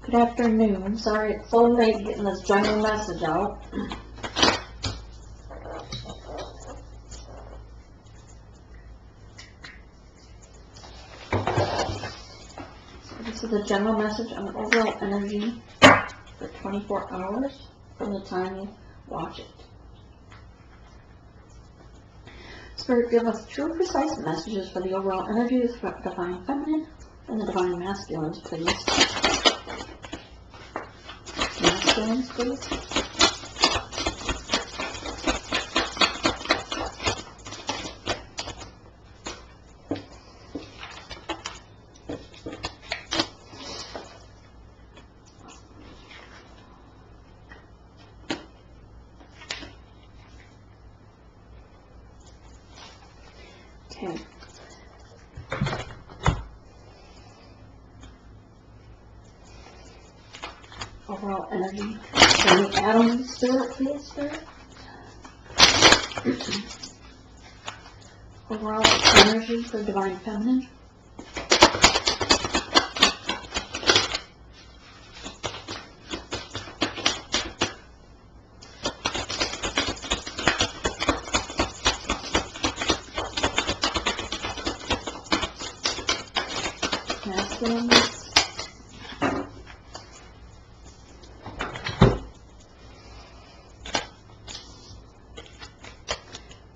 Good afternoon. Sorry it's so late getting this general message out. So this is the general message on overall energy for 24 hours from the time you watch it. Spirit, give us true, precise messages for the overall energy of the Divine Feminine and the Divine Masculines, please. Masculines, please. Okay. Overall energy. Can we add on Spirit, please, Spirit? Overall energy for Divine Feminine. Masculines.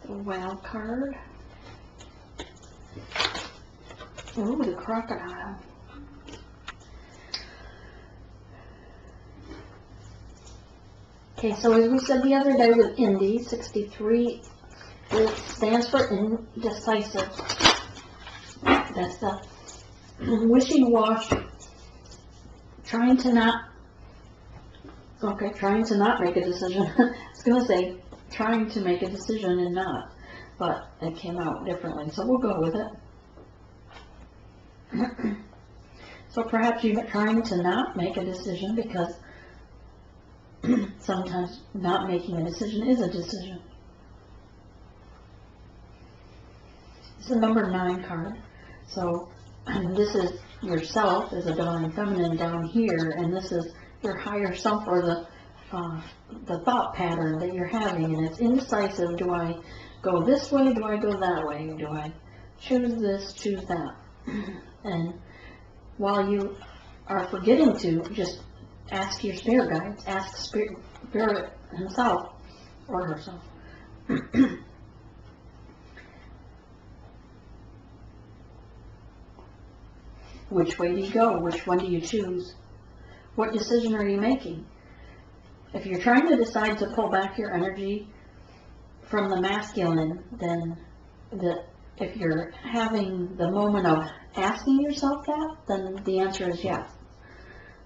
The Whale card. Ooh, the Crocodile. Okay, so as we said the other day with Indy, 63, it stands for indecisive. That's the wishy-washy, trying to not make a decision. I was going to say trying to make a decision and not, but it came out differently, so we'll go with it. So perhaps you're trying to not make a decision because sometimes not making a decision is a decision. It's a number 9 card, so this is yourself as a Divine Feminine down here, and this is your higher self, or the thought pattern that you're having, and it's indecisive. Do I go this way? Do I go that way? Do I choose this, choose that? And while you are forgetting to just ask your spirit guides, ask spirit himself or herself. Which way do you go? Which one do you choose? What decision are you making? If you're trying to decide to pull back your energy from the masculine, then if you're having the moment of asking yourself that, then the answer is yes.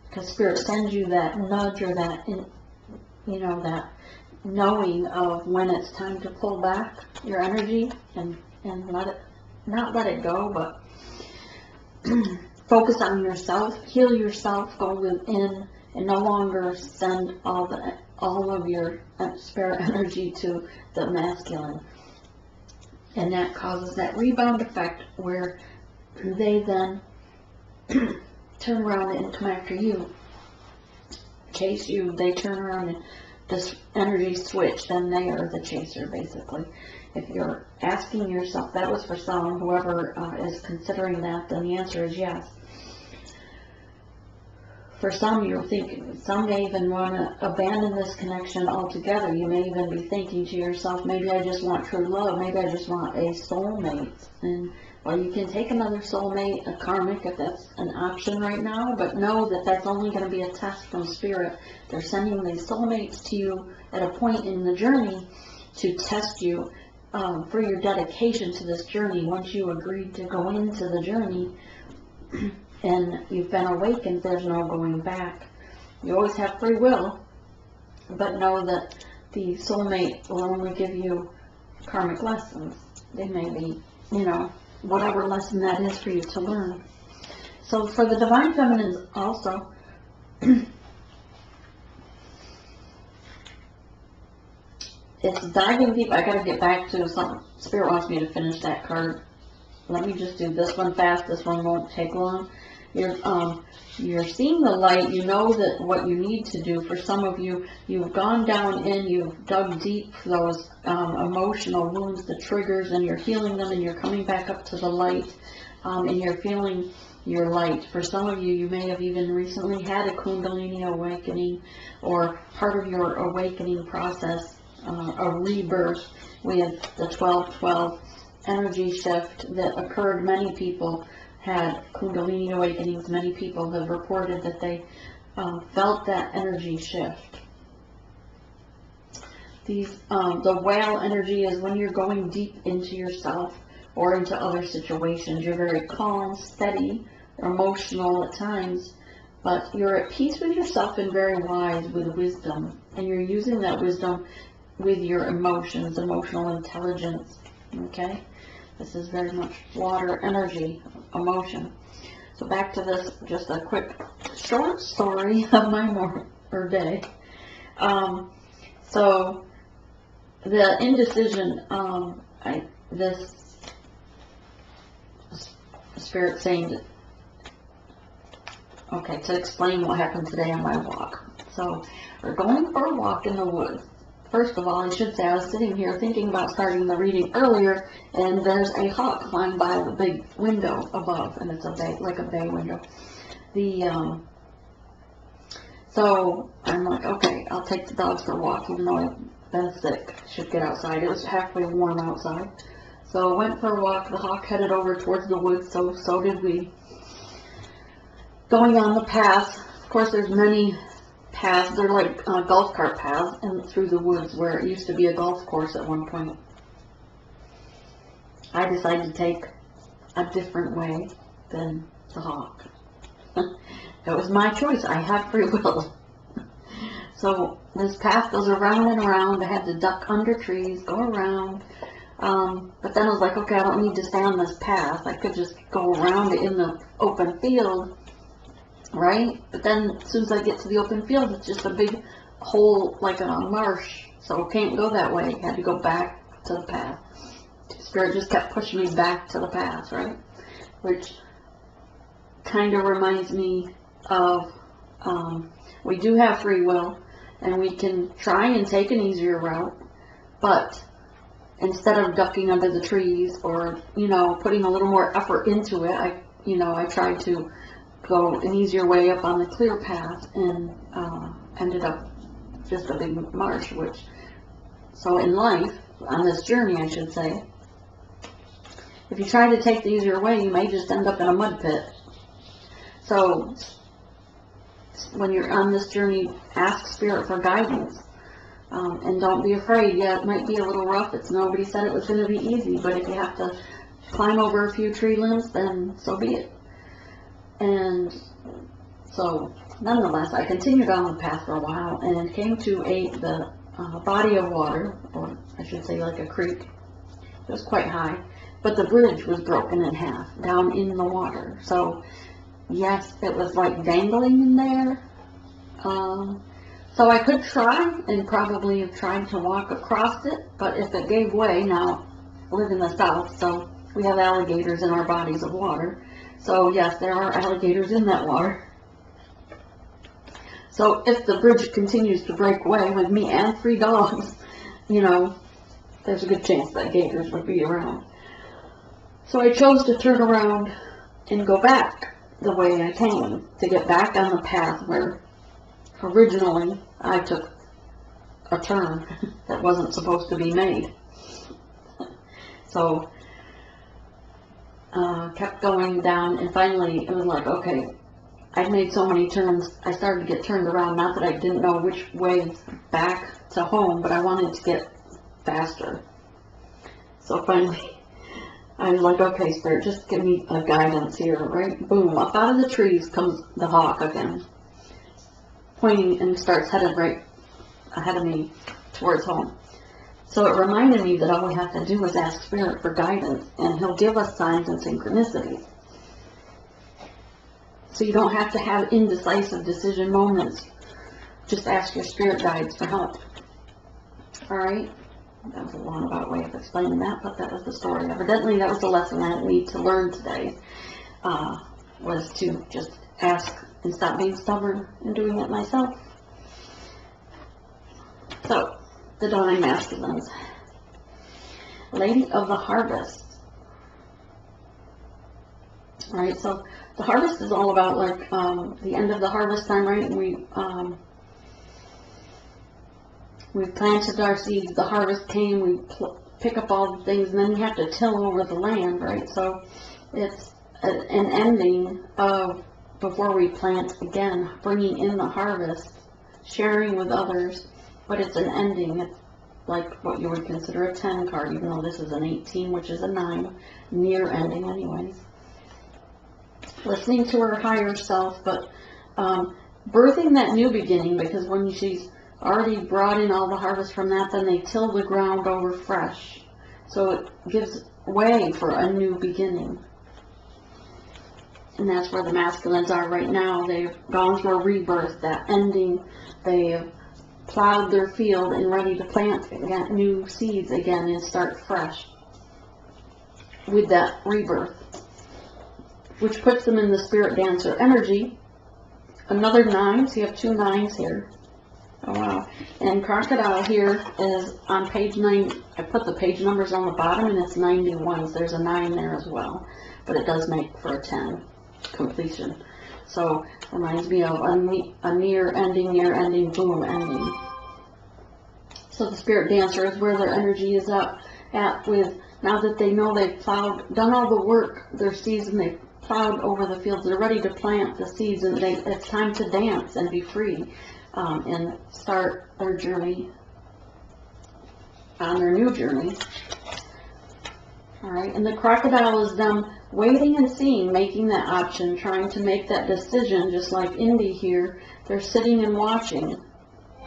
Because Spirit sends you that nudge or that, that knowing of when it's time to pull back your energy and not let it go, but focus on yourself, heal yourself, go within, and no longer send all of your spirit energy to the masculine. And that causes that rebound effect where they then turn around and come after you, chase you. They turn around and this energy switch, then they are the chaser, basically. If you're asking yourself, that was for some, whoever is considering that, then the answer is yes. For some, you're thinking, some may even want to abandon this connection altogether. You may even be thinking to yourself, maybe I just want true love, maybe I just want a soulmate. And well, you can take another soulmate, a karmic, if that's an option right now, but know that that's only going to be a test from Spirit. They're sending these soulmates to you at a point in the journey to test you for your dedication to this journey. Once you agreed to go into the journey and you've been awakened, there's no going back. You always have free will, but know that the soulmate will only give you karmic lessons. They may be, whatever lesson that is for you to learn. So for the Divine Feminines also, it's diving deep. I gotta get back to something. Spirit wants me to finish that card. Let me just do this one fast. This one won't take long. you're seeing the light. You know that what you need to do. For some of you, you've gone down in, you've dug deep for those emotional wounds, the triggers, and you're healing them, and you're coming back up to the light, and you're feeling your light. For some of you, you may have even recently had a Kundalini awakening, or part of your awakening process, a rebirth with the 12-12 energy shift that occurred. Many people had Kundalini awakenings. Many people have reported that they felt that energy shift. The whale energy is when you're going deep into yourself or into other situations. You're very calm, steady, emotional at times, but you're at peace with yourself and very wise with wisdom. And you're using that wisdom with your emotions, emotional intelligence. Okay? This is very much water energy, emotion. So back to this, just a quick short story of my day. So the indecision, this spirit saying that, okay, to explain what happened today on my walk. So we're going for a walk in the woods. First of all, I should say I was sitting here thinking about starting the reading earlier, and there's a hawk flying by the big window above, and it's a bay, like a bay window. So I'm like, okay, I'll take the dogs for a walk, even though I've been sick. I should get outside. It was halfway warm outside. So I went for a walk. The hawk headed over towards the woods, so did we. Going on the path, of course, there's many paths. They're like golf cart paths and through the woods where it used to be a golf course at one point. I decided to take a different way than the hawk. That was my choice. I have free will. So this path goes around and around. I had to duck under trees, go around. But then I was like, okay, I don't need to stay on this path. I could just go around it in the open field. Right? But then as soon as I get to the open field, it's just a big hole like a marsh. So can't go that way. Had to go back to the path. Spirit just kept pushing me back to the path, right? Which kind of reminds me of we do have free will, and we can try and take an easier route, but instead of ducking under the trees or, putting a little more effort into it, I tried to go an easier way up on the clear path and ended up just a big marsh, so in life, on this journey I should say, if you try to take the easier way, you may just end up in a mud pit. So when you're on this journey, ask Spirit for guidance, and don't be afraid. Yeah, it might be a little rough. Nobody said it was going to be easy, but if you have to climb over a few tree limbs, then so be it. And so, nonetheless, I continued on the path for a while and came to the body of water, or I should say like a creek. It was quite high, but the bridge was broken in half down in the water. So, yes, it was like dangling in there. So I could try and probably have tried to walk across it, but if it gave way, now I live in the South, so we have alligators in our bodies of water. So yes, there are alligators in that water. So if the bridge continues to break away with me and 3 dogs, there's a good chance that gators would be around. So I chose to turn around and go back the way I came, to get back on the path where originally I took a turn that wasn't supposed to be made. So kept going down, and finally it was like, okay, I'd made so many turns, I started to get turned around. Not that I didn't know which way back to home, but I wanted to get faster. So finally I was like, okay, Spirit, just give me a guidance here, right? Boom, up out of the trees comes the hawk again, pointing, and starts headed right ahead of me towards home. So it reminded me that all we have to do is ask Spirit for guidance, and He'll give us signs and synchronicities. So you don't have to have indecisive decision moments. Just ask your spirit guides for help. Alright? That was a roundabout way of explaining that, but that was the story. Evidently, that was the lesson I need to learn today. was to just ask and stop being stubborn and doing it myself. So, the Divine Masculines. Lady of the Harvest. Alright, so the harvest is all about like the end of the harvest time, right? We planted our seeds, the harvest came, we pick up all the things, and then we have to till over the land, right? So it's an ending of before we plant again, bringing in the harvest, sharing with others, but it's an ending. It's like what you would consider a 10 card, even though this is an 18, which is a 9, near ending anyways. Listening to her higher self, but birthing that new beginning, because when she's already brought in all the harvest from that, then they till the ground over fresh. So it gives way for a new beginning. And that's where the masculines are right now. They've gone through a rebirth, that ending. They've plowed their field and ready to plant new seeds again and start fresh with that rebirth, which puts them in the spirit dancer energy. Another 9, so you have 2 9s here. Oh wow. And Crocodile here is on page 9. I put the page numbers on the bottom and it's 91, so there's a 9 there as well. But it does make for a 10 completion. So reminds me of a near ending, boom, ending. So the spirit dancer is where their energy is at with, now that they know they've plowed, done all the work, their season, they've plowed over the fields, they're ready to plant the seeds, and it's time to dance and be free. And start their journey on their new journey. Alright, and the crocodile is them waiting and seeing, making that option, trying to make that decision, just like Indy here. They're sitting and watching,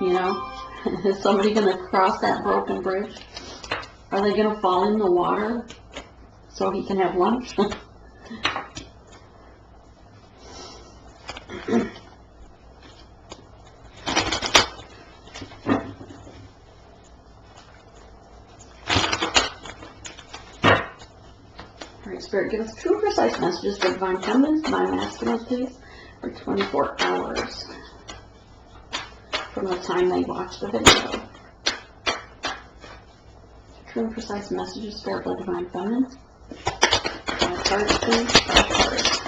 you know. Is somebody going to cross that broken bridge? Are they going to fall in the water so he can have lunch? Spirit, give us true, precise messages for divine feminines, divine masculines, please, for 24 hours from the time they watch the video. True and precise messages, Spirit, for divine feminines. 5 cards, please. 5 cards.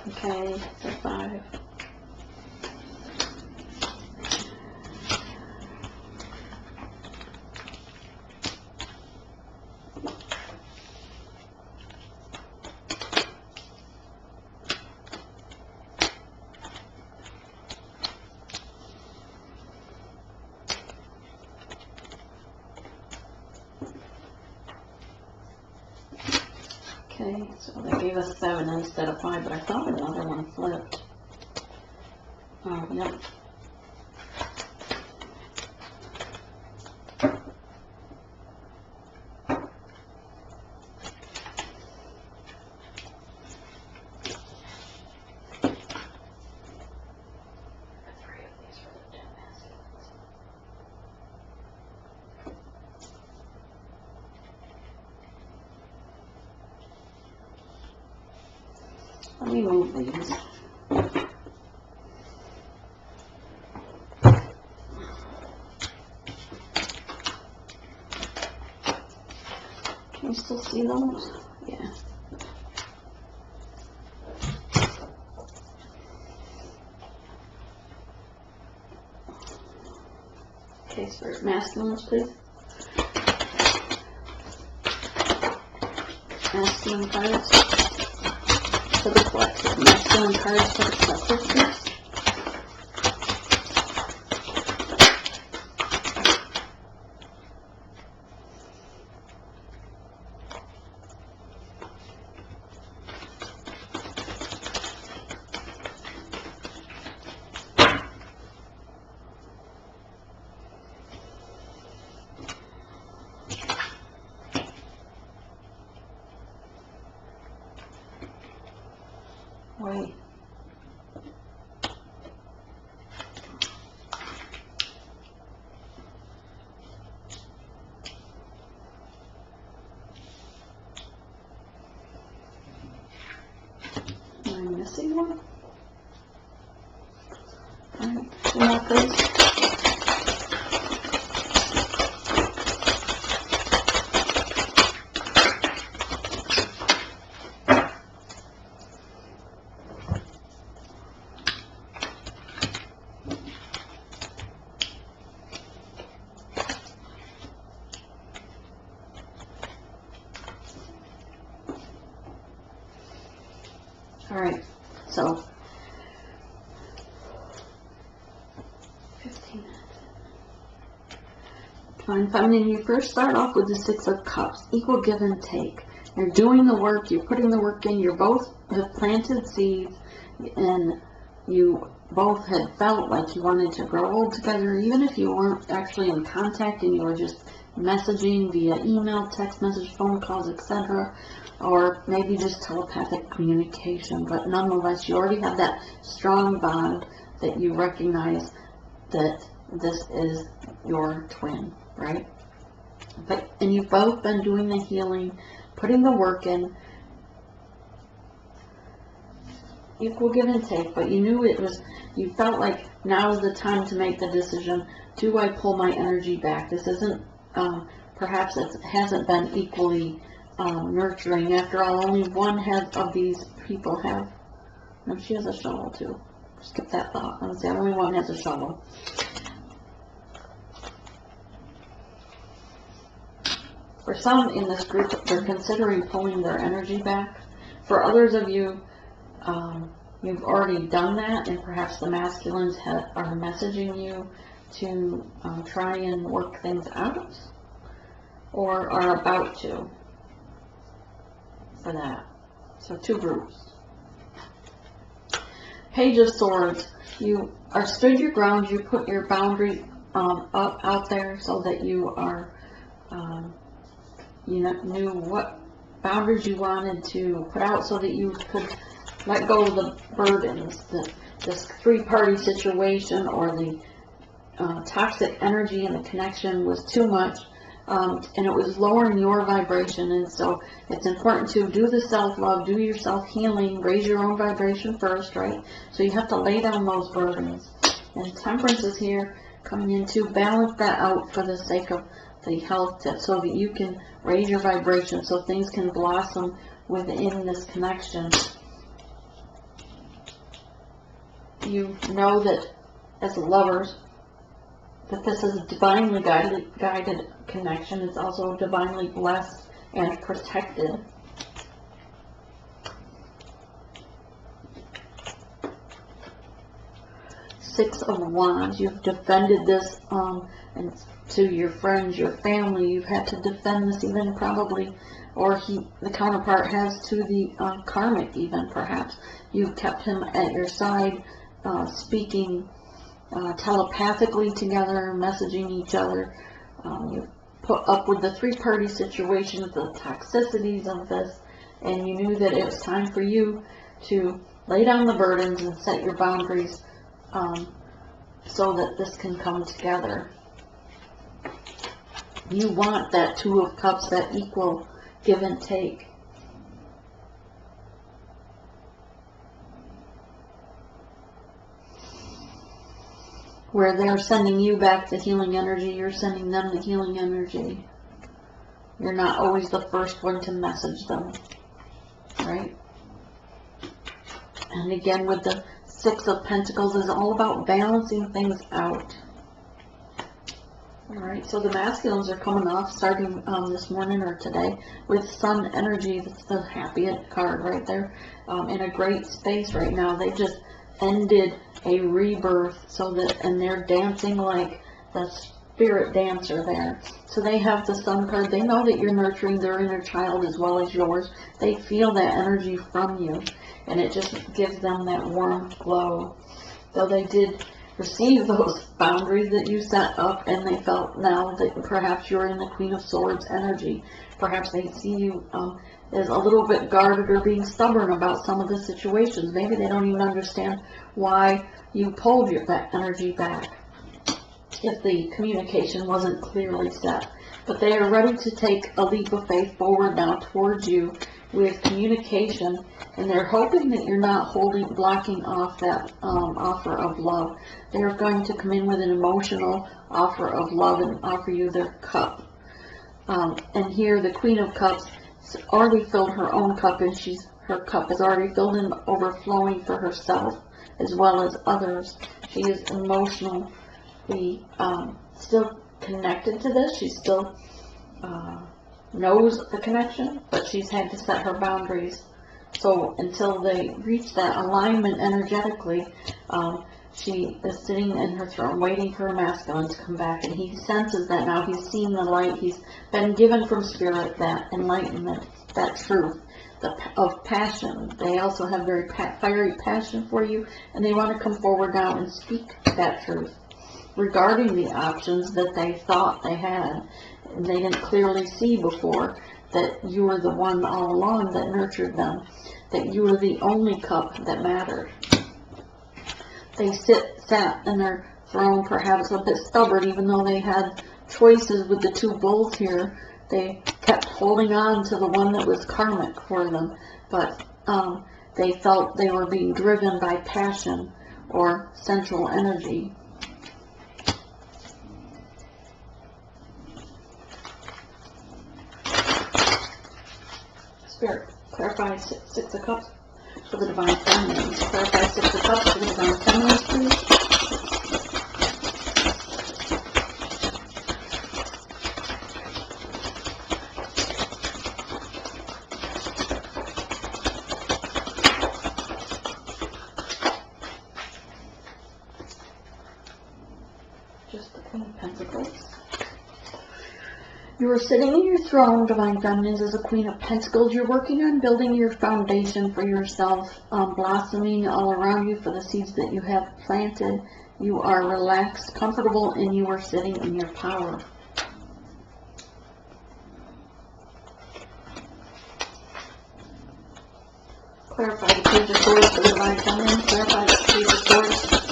Okay, so 5. Okay, so they gave us 7 instead of 5, but I thought another one flipped. Oh, yep. Let me move these. Can you still see those? Yeah. Okay, Spirit masculines, please. Masculine cards. For the collective, masculine cards for the collective, please. Wait. see one? Alright, two more please. Alright, so 15 minutes. Divine Feminine, you first start off with the Six of Cups, equal give and take. You're doing the work, you're putting the work in, you both have planted seeds, and you both had felt like you wanted to grow old together, even if you weren't actually in contact and you were just messaging via email, text message, phone calls, etc., or maybe just telepathic communication. But nonetheless, you already have that strong bond that you recognize that this is your twin, right? And you've both been doing the healing, putting the work in, equal give and take, but you knew you felt like now is the time to make the decision. Do I pull my energy back? This isn't, perhaps it hasn't been equally nurturing. After all, only one of these people have, no, she has a shovel too. Skip that thought. I would say only one has a shovel. For some in this group, they're considering pulling their energy back. For others of you, you've already done that, and perhaps the masculines are messaging you to try and work things out, or are about to for that. So two groups. Page of Swords, you are stood your ground, you put your boundary out there so that you are, you knew what boundaries you wanted to put out so that you could let go of the burdens, this three-party situation, or the toxic energy in the connection was too much, and it was lowering your vibration. And so it's important to do the self-love, do your self-healing, raise your own vibration first, right? So you have to lay down those burdens. And Temperance is here coming in to balance that out for the sake of the health, so that you can raise your vibration, so things can blossom within this connection. You know that as lovers, that this is a divinely guided connection. It's also divinely blessed and protected. Six of Wands, you've defended this, and to your friends, your family, you've had to defend this even probably, or the counterpart has to the karmic even perhaps. You've kept him at your side, speaking telepathically together, messaging each other. You put up with the three-party situation, the toxicities of this, and you knew that it was time for you to lay down the burdens and set your boundaries, so that this can come together. You want that Two of Cups, that equal give and take. Where they're sending you back the healing energy, you're sending them the healing energy. You're not always the first one to message them, right? And again, with the Six of Pentacles, is all about balancing things out. Alright, so the masculines are coming off, starting this morning or today, with Sun energy. That's the happy card right there, in a great space right now. They just ended a rebirth, and they're dancing like the spirit dancer there. So they have the Sun card. They know that you're nurturing their inner child as well as yours. They feel that energy from you, and it just gives them that warm glow. Though they did receive those boundaries that you set up, and they felt now that perhaps you're in the Queen of Swords energy. Perhaps they see you as a little bit guarded or being stubborn about some of the situations. Maybe they don't even understand why you pulled that energy back if the communication wasn't clearly set. But they are ready to take a leap of faith forward now towards you, with communication, and they're hoping that you're not blocking off that offer of love. They're going to come in with an emotional offer of love and offer you their cup. And here the Queen of Cups already filled her own cup, and her cup is already filled and overflowing for herself as well as others. She is emotionally still connected to this. She still knows the connection, but she's had to set her boundaries. So until they reach that alignment energetically, she is sitting in her throne waiting for her masculine to come back, and he senses that now. He's seen the light. He's been given from spirit that enlightenment, that truth of passion. They also have very fiery passion for you, and they want to come forward now and speak that truth regarding the options that they thought they had and they didn't clearly see before, that you were the one all along that nurtured them, that you were the only cup that mattered. They sat in their throne, perhaps a bit stubborn, even though they had choices with the two bulls here. They kept holding on to the one that was karmic for them, but they felt they were being driven by passion or central energy. Spirit, clarify Six of Cups for the Divine Feminines. Clarify Six of Cups for the Divine Feminines, please. Just the Queen of Pentacles. You are sitting in your throne, Divine Feminines, as a Queen of Pentacles. You're working on building your foundation for yourself, blossoming all around you for the seeds that you have planted. You are relaxed, comfortable, and you are sitting in your power. Clarify the Page of Swords for the Divine Feminine. Clarify the Page of Swords.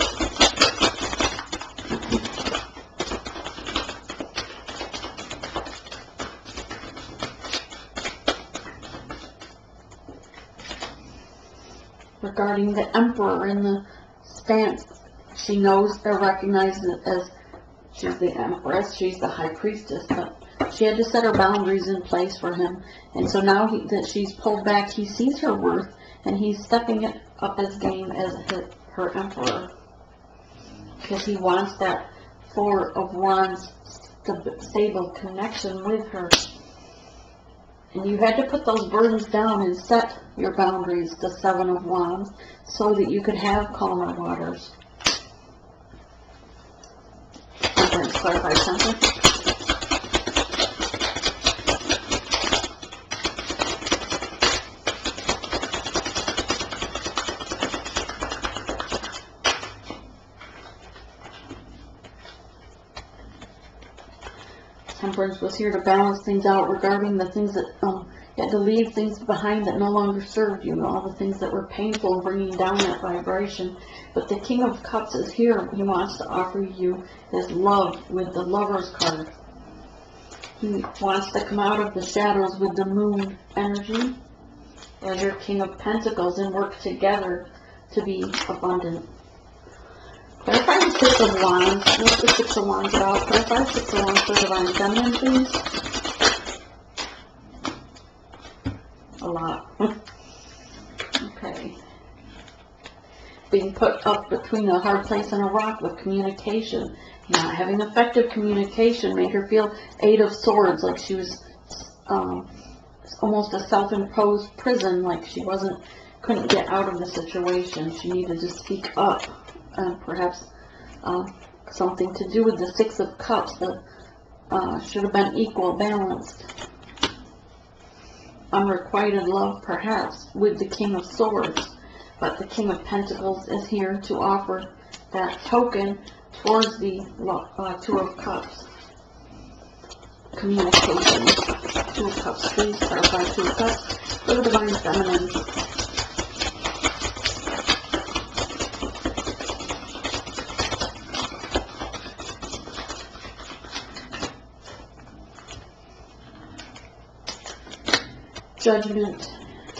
Regarding the Emperor in the stance, she knows or recognizes it as she's the Empress, she's the High Priestess, but she had to set her boundaries in place for him. And so now that she's pulled back, he sees her worth, and he's stepping up his game as her Emperor, because he wants that Four of Wands stable connection with her. And you had to put those burdens down and set your boundaries, the Seven of Wands, so that you could have calmer waters. Temperance, clarify Temperance. Temperance was here to balance things out regarding the things that you had to leave things behind that no longer served you, all the things that were painful and bringing down that vibration. But the King of Cups is here. He wants to offer you his love with the Lover's card. He wants to come out of the shadows with the Moon energy as your King of Pentacles and work together to be abundant. Clarify the Six of Wands. What's the Six of Wands about? Clarify the Six of Wands for Divine Feminine, please. A lot. Okay. Being put up between a hard place and a rock with communication. Not having effective communication made her feel Eight of Swords, like she was almost a self-imposed prison, like she couldn't get out of the situation. She needed to speak up. Perhaps something to do with the Six of Cups that should have been equal, balanced. Unrequited love, perhaps, with the King of Swords. But the King of Pentacles is here to offer that token towards the Two of Cups. Communication. Two of Cups, please clarify Two of Cups for the Divine Feminine. Judgment.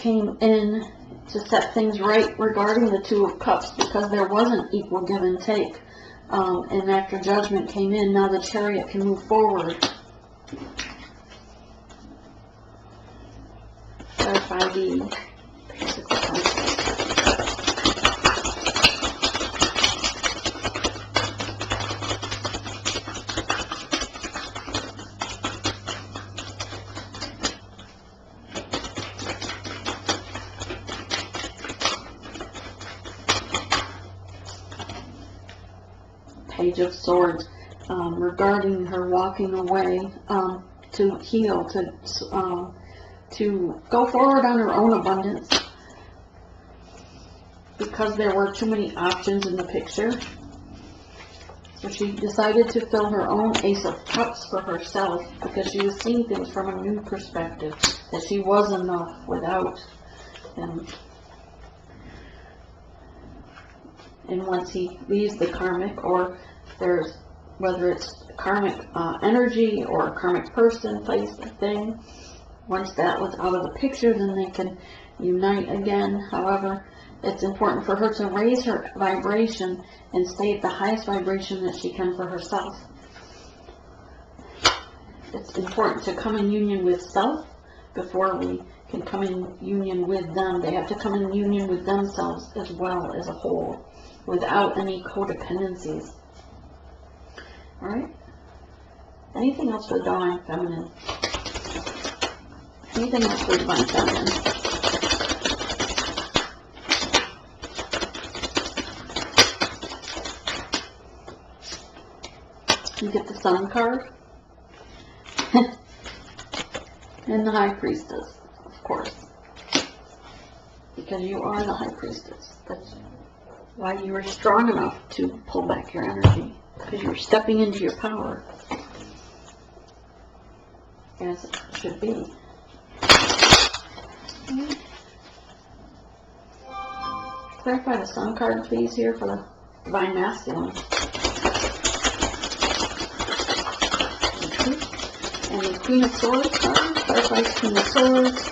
came in to set things right regarding the Two of Cups, because there wasn't equal give and take. And after Judgment came in, now the Chariot can move forward. Clarify the basic concept. Page of Swords, regarding her walking away to heal, to go forward on her own abundance, because there were too many options in the picture. So she decided to fill her own Ace of Cups for herself, because she was seeing things from a new perspective, that she was enough without him. And once he leaves the karmic, or there's, whether it's karmic energy or a karmic person, place, or thing, once that was out of the picture, then they can unite again. However, it's important for her to raise her vibration and stay at the highest vibration that she can for herself. It's important to come in union with self before we can come in union with them. They have to come in union with themselves as well as a whole, without any codependencies. Alright? Anything else for the Divine Feminine? Anything else for the Divine Feminine? You get the Sun card. And the High Priestess, of course. Because you are the High Priestess. That's why you are strong enough to pull back your energy, because you're stepping into your power, as it should be. Okay. Clarify the Sun card, please, here for the Divine Masculine. Okay. And the Queen of Swords card, clarify the Queen of Swords.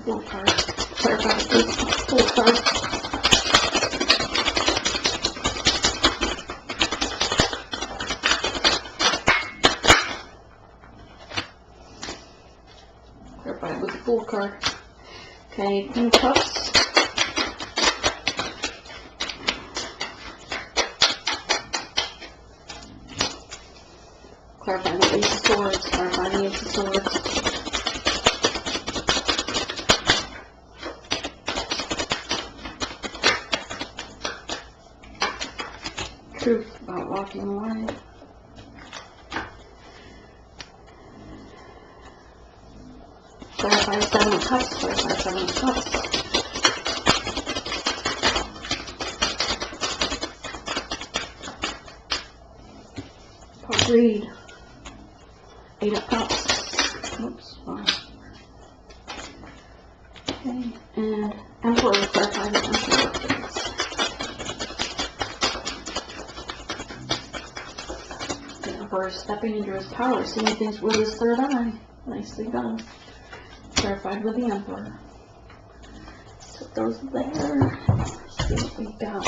Full card. Clarify the full card. Clarify with the full card. Okay, King of Cups. Clarify the Ace of Swords. Clarify the Ace of Swords. Truth about walking away. Clarify the Seven of Cups. Clarify the Seven of Cups. Greed. Eight of Cups. Oops, sorry. Okay, and Emperor. Clarify the Emperor, please. For stepping into his power, seeing things with his third eye. Nicely done. Clarified with the Emperor. Put those there. See what we got.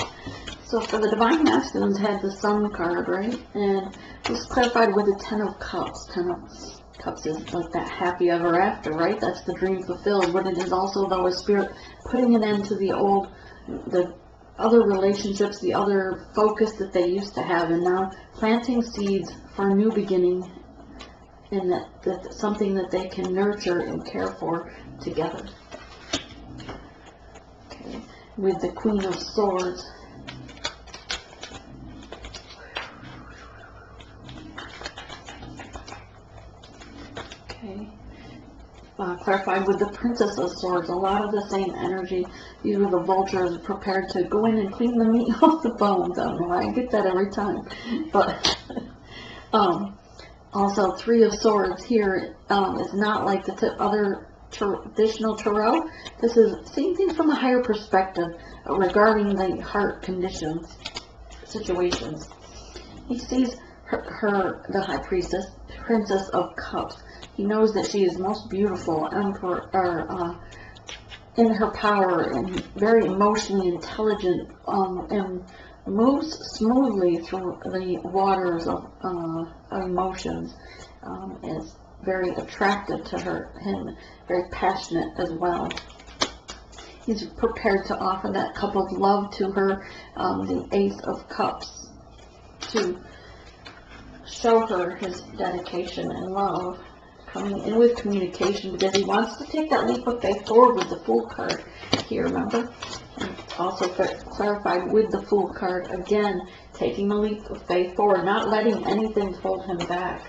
So for the Divine Masculines had the Sun card, right? And it was clarified with the Ten of Cups. Ten of Cups is like that happy ever after, right? That's the dream fulfilled. But it is also, though, a spirit putting an end to the old, the other relationships, the other focus that they used to have, and now planting seeds for a new beginning, and that's something that they can nurture and care for together. Okay, with the Queen of Swords. Okay, clarified with the Princess of Swords. A lot of the same energy. These were the vultures prepared to go in and clean the meat off the bones. I don't know why I get that every time. But also, Three of Swords here is not like the other traditional tarot. This is seeing things from a higher perspective regarding the heart conditions, situations. He sees her, the High Priestess, Princess of Cups. He knows that she is most beautiful, in her power, and very emotionally intelligent, and moves smoothly through the waters of emotions. Is very attractive to him, very passionate as well. He's prepared to offer that cup of love to her, the Ace of Cups, to show her his dedication and love, coming in with communication, because he wants to take that leap of faith forward with the Fool card here, remember? And also clarified with the Fool card, again, taking the leap of faith forward, not letting anything hold him back.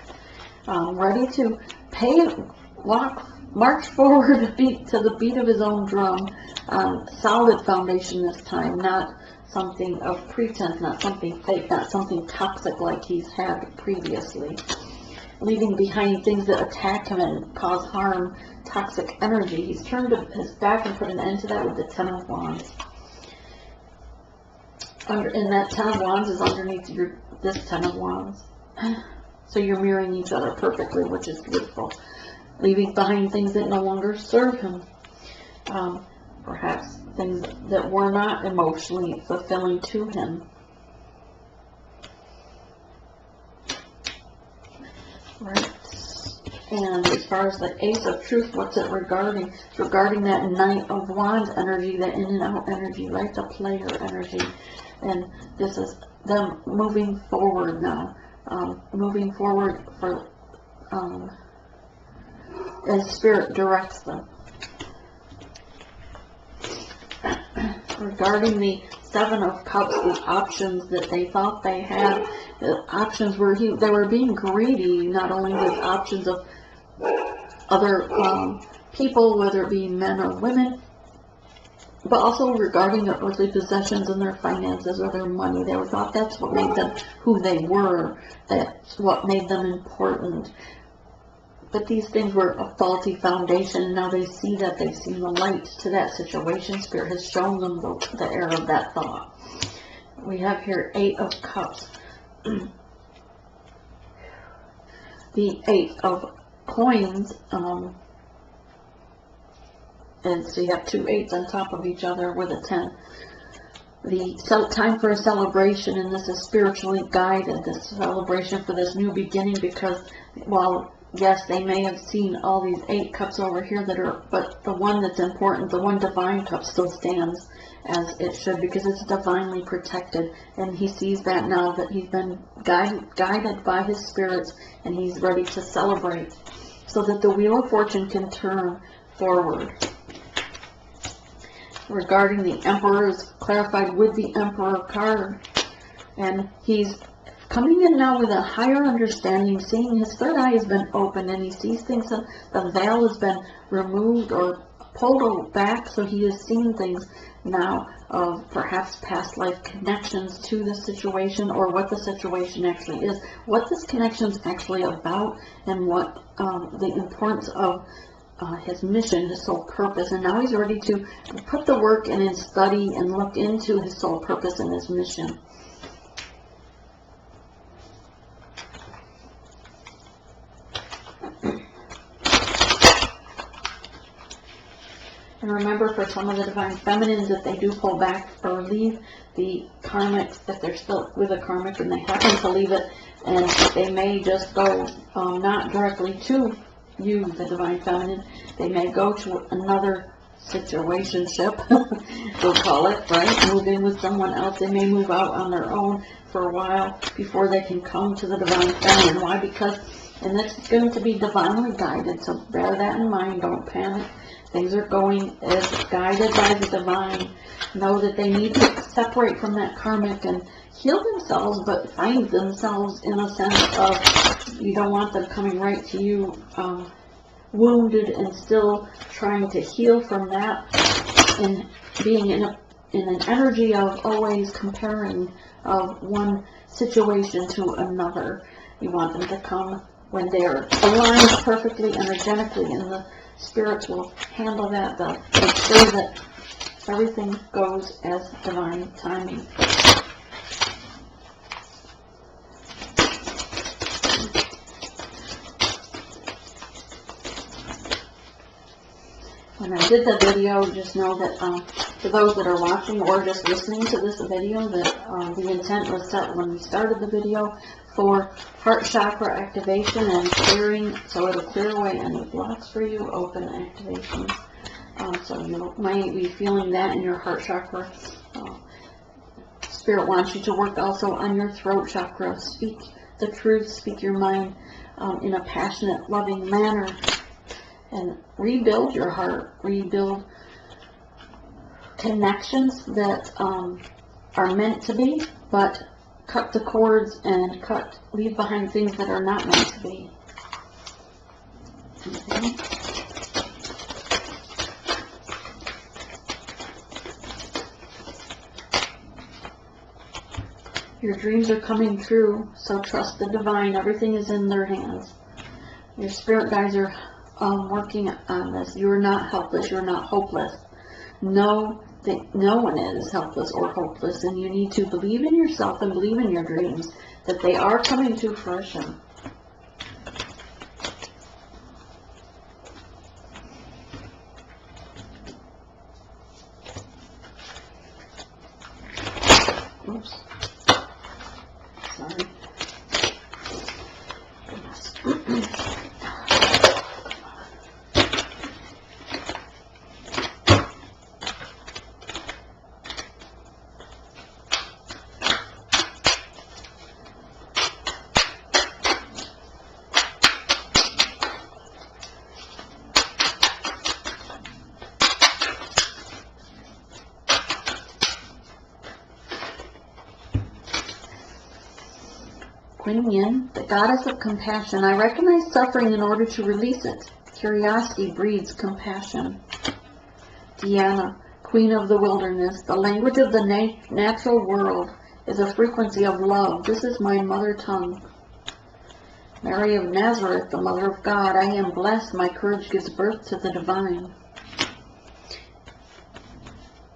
Ready to march forward to the beat of his own drum. Solid foundation this time, not something of pretense, not something fake, not something toxic like he's had previously. Leaving behind things that attack him and cause harm, toxic energy. He's turned his back and put an end to that with the Ten of Wands. And that Ten of Wands is underneath this Ten of Wands. So you're mirroring each other perfectly, which is beautiful. Leaving behind things that no longer serve him. Perhaps things that were not emotionally fulfilling to him. Right. And as far as the Ace of Truth, what's it regarding? It's regarding that Knight of Wands energy, that in and out energy, right? The player energy. And this is them moving forward now. Moving forward for as Spirit directs them. Regarding the Seven of Cups, the options that they thought they had, the options were they were being greedy, not only with options of other people, whether it be men or women, but also regarding their earthly possessions and their finances or their money. They thought that's what made them who they were, that's what made them important. But these things were a faulty foundation. Now they see that, they've seen the light to that situation. Spirit has shown them the error of that thought. We have here Eight of Cups. The Eight of Coins, and so you have two eights on top of each other with a 10. The time for a celebration, and this is spiritually guided, this celebration for this new beginning, because while yes, they may have seen all these 8 cups over here but the one that's important, the one divine cup, still stands as it should, because it's divinely protected. And he sees that now, that he's been guided by his spirits, and he's ready to celebrate, so that the Wheel of Fortune can turn forward. Regarding the Emperor, is clarified with the Emperor card, and he's coming in now with a higher understanding, seeing his third eye has been opened, and he sees things, the veil has been removed or pulled back, so he is seeing things now of perhaps past life connections to the situation, or what the situation actually is, what this connection is actually about, and what the importance of his mission, his soul purpose. And now he's ready to put the work in and study and look into his soul purpose and his mission. And remember, for some of the Divine Feminines, if they do pull back or leave the karmics, if they're still with a karmic and they happen to leave it, and they may just go not directly to you, the Divine Feminine, they may go to another situationship, we'll call it, right? Move in with someone else. They may move out on their own for a while before they can come to the Divine Feminine. Why? Because, and this is going to be divinely guided, so bear that in mind. Don't panic. Things are going as guided by the divine. Know that they need to separate from that karmic and heal themselves, but find themselves in a sense of, you don't want them coming right to you wounded and still trying to heal from that, and being in an energy of always comparing of one situation to another. You want them to come when they're aligned perfectly energetically, and the spirits will handle that. They'll make sure that everything goes as divine timing. When I did the video, just know that for those that are watching or just listening to this video, that the intent was set when we started the video for heart chakra activation and clearing, so it'll clear away any blocks for you, open activations. So you might be feeling that in your heart chakra. Spirit wants you to work also on your throat chakra. Speak the truth, speak your mind in a passionate, loving manner, and rebuild your heart, rebuild connections that are meant to be, but cut the cords and leave behind things that are not meant to be. Okay. Your dreams are coming true, so trust the divine. Everything is in their hands. Your spirit guides are working on this. You're not helpless. You're not hopeless. Know that no one is helpless or hopeless, and you need to believe in yourself and believe in your dreams, that they are coming to fruition. Oops. Sorry. Queen Yin, the goddess of compassion. I recognize suffering in order to release it. Curiosity breeds compassion. Diana, Queen of the wilderness. The language of the natural world is a frequency of love. This is my mother tongue. Mary of Nazareth, the Mother of God. I am blessed. My courage gives birth to the divine.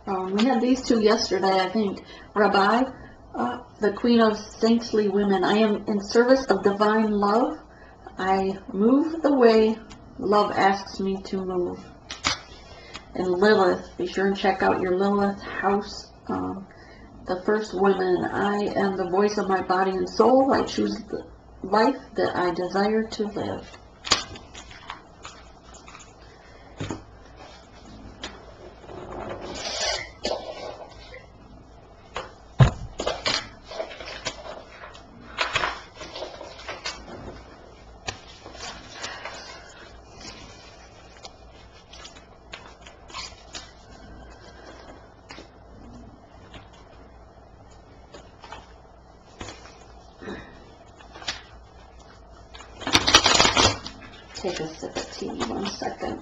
We had these two yesterday, I think. Rabbi, the Queen of Saintly Women. I am in service of divine love. I move the way love asks me to move. And Lilith, be sure and check out your Lilith house. The first woman. I am the voice of my body and soul. I choose the life that I desire to live. Take a sip of tea, 1 second.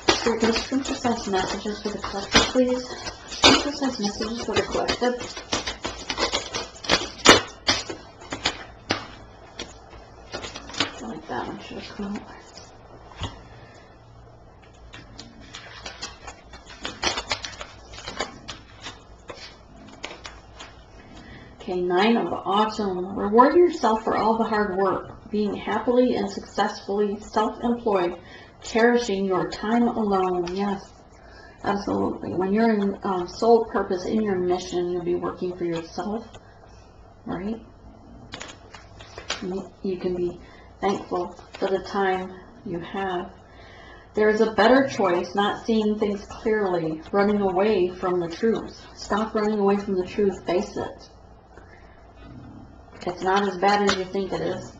So can you synthesize messages for the collective, please? Synthesize messages for the collective. I feel like that one should have come out. Okay, 9 of Autumn. Reward yourself for all the hard work, being happily and successfully self-employed, cherishing your time alone. Yes, absolutely. When you're in soul purpose, in your mission, you'll be working for yourself, right? You can be thankful for the time you have. There is a better choice, not seeing things clearly, running away from the truth. Stop running away from the truth, face it. It's not as bad as you think it is.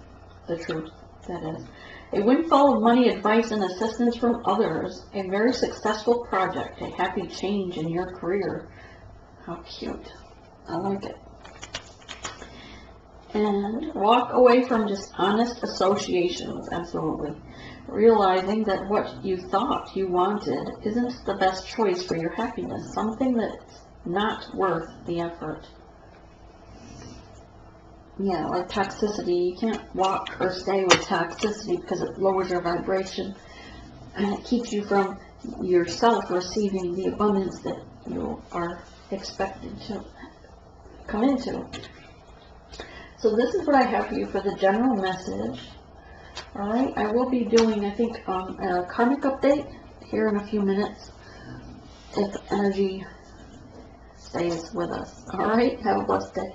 The truth, that is. A windfall of money, advice, and assistance from others. A very successful project. A happy change in your career. How cute. I like it. And walk away from dishonest associations. Absolutely. Realizing that what you thought you wanted isn't the best choice for your happiness. Something that's not worth the effort. Yeah, like toxicity. You can't walk or stay with toxicity because it lowers your vibration and it keeps you from yourself receiving the abundance that you are expected to come into. So this is what I have for you for the general message. Alright, I will be doing, I think, a karmic update here in a few minutes if energy stays with us. Alright, have a blessed day.